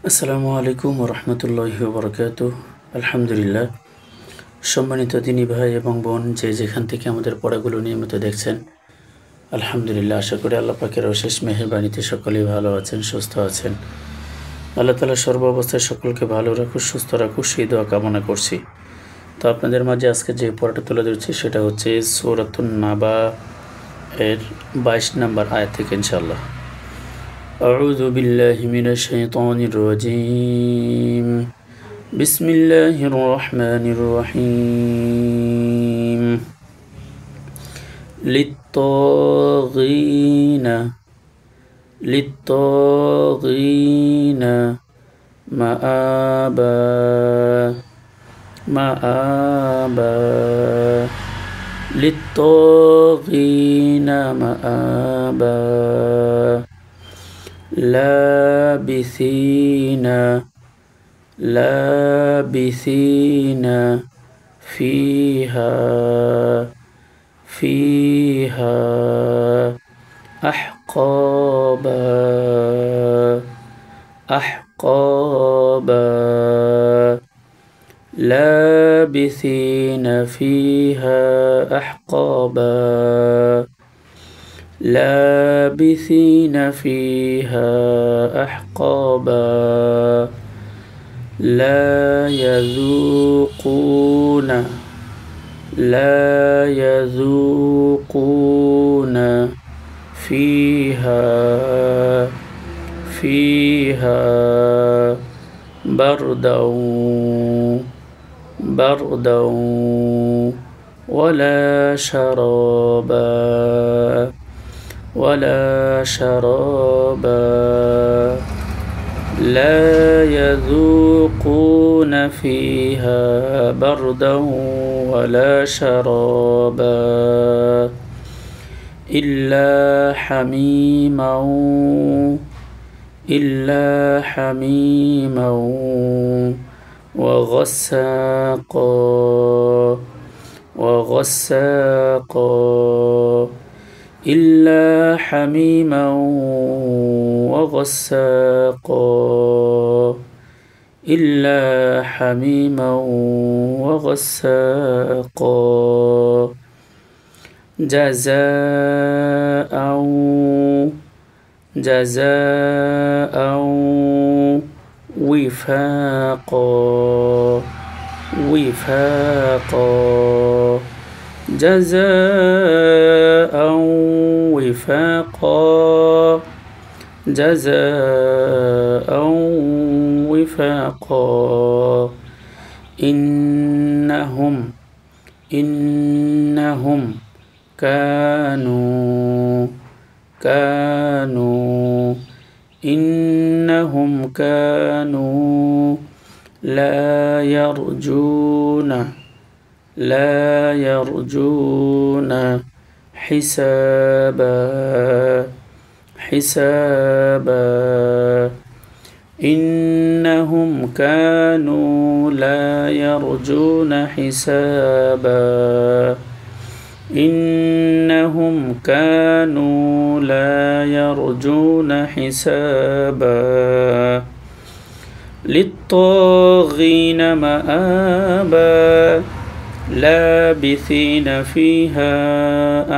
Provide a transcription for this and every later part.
আসসালামু আলাইকুম রহমতুল্লাহি ওবরাকাতুহ। আলহামদুলিল্লাহ। সম্মানিত দিনী ভাই এবং বোন, যে যেখান থেকে আমাদের পড়াগুলো নিয়মিত দেখছেন, আলহামদুলিল্লাহ, আশা করি আল্লাহ পাকের অশেষ মেহেরবানিতে সকলেই ভালো আছেন, সুস্থ আছেন। আল্লাহ তাআলা সর্ব অবস্থায় সকলকে ভালো রাখুক, সুস্থ রাখুক, সেই দোয়া কামনা করছি। তো আপনাদের মাঝে আজকে যে পড়াটা তুলে ধরছি সেটা হচ্ছে সূরাতুন নাবা এর 22 নম্বর আয়াত থেকে ইনশাআল্লাহ। أعوذ بالله من الشيطان الرجيم. بسم الله الرحمن الرحيم. للطاغين مآبا للطاغين مآبا لابثين فيها أحقابا لابثين فيها أحقابا لابثين فيها أحقابا لا يذوقون فيها بردا ولا شرابا لا يذوقون فيها بردا ولا شرابا إلا حميما وغساقا إلا حميما وغساقا جزاء وفاقا جزاء وفاقا إنهم كانوا لا يرجون حسابا إنهم كانوا لا يرجون حسابا للطاغين مآبا لابثين فيها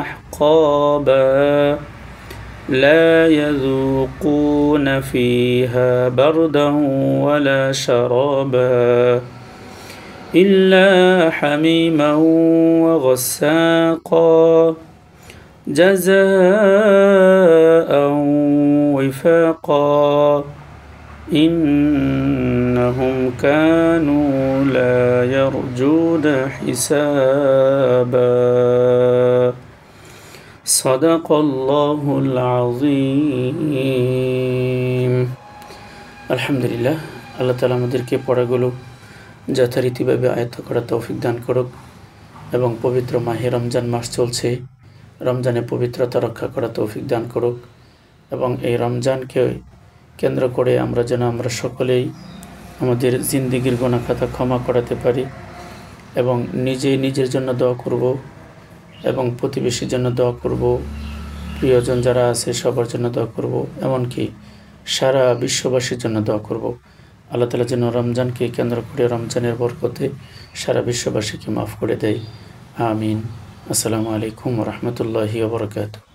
أحقابا لا يذوقون فيها بردا ولا شرابا إلا حميما وغساقا جزاء وفاقا إنهم كانوا لا يرجون حسابا صدق الله العظيم. আলহামদুলিল্লাহ, আল্লাহ তাআলা আমাদেরকে পড়াগুলো যথারীতিভাবে আয়ত্ত করার তৌফিক দান করুক এবং পবিত্র মাহে রমজান মাস চলছে, রমজানে পবিত্রতা রক্ষা করার তৌফিক দান করুক এবং এই রমজানকে কেন্দ্র করে আমরা সকলেই আমাদের জিন্দেগির গুনাহ খাতা ক্ষমা করাতে পারি এবং নিজের জন্য দোয়া করব এবং প্রতিবেশীর জন্য দোয়া করব, প্রিয়জন যারা আছে সবার জন্য দোয়া করব, এমনকি সারা বিশ্ববাসীর জন্য দোয়া করব। আল্লাহ তাআলা যেন রমজানকে কেন্দ্র করে রমজানের বরকতে সারা বিশ্ববাসীকে মাফ করে দেয়। আমিন। আসসালামু আলাইকুম ওয়া রাহমাতুল্লাহি ওয়া বারাকাতুহু।